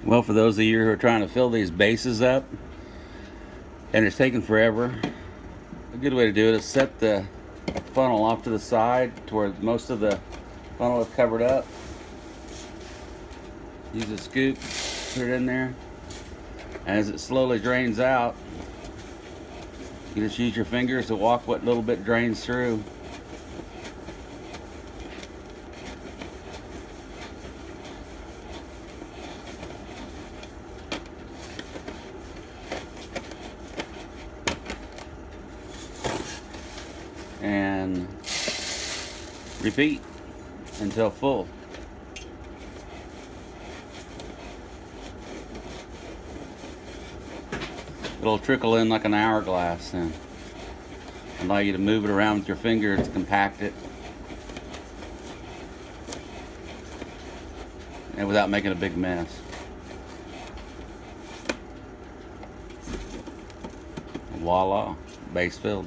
Well, for those of you who are trying to fill these bases up and it's taking forever, a good way to do it is set the funnel off to the side to where most of the funnel is covered up. Use a scoop, put it in there. As it slowly drains out, you just use your fingers to walk what little bit drains through. And repeat until full. It'll trickle in like an hourglass and allow you to move it around with your finger to compact it and without making a big mess. Voila, base filled.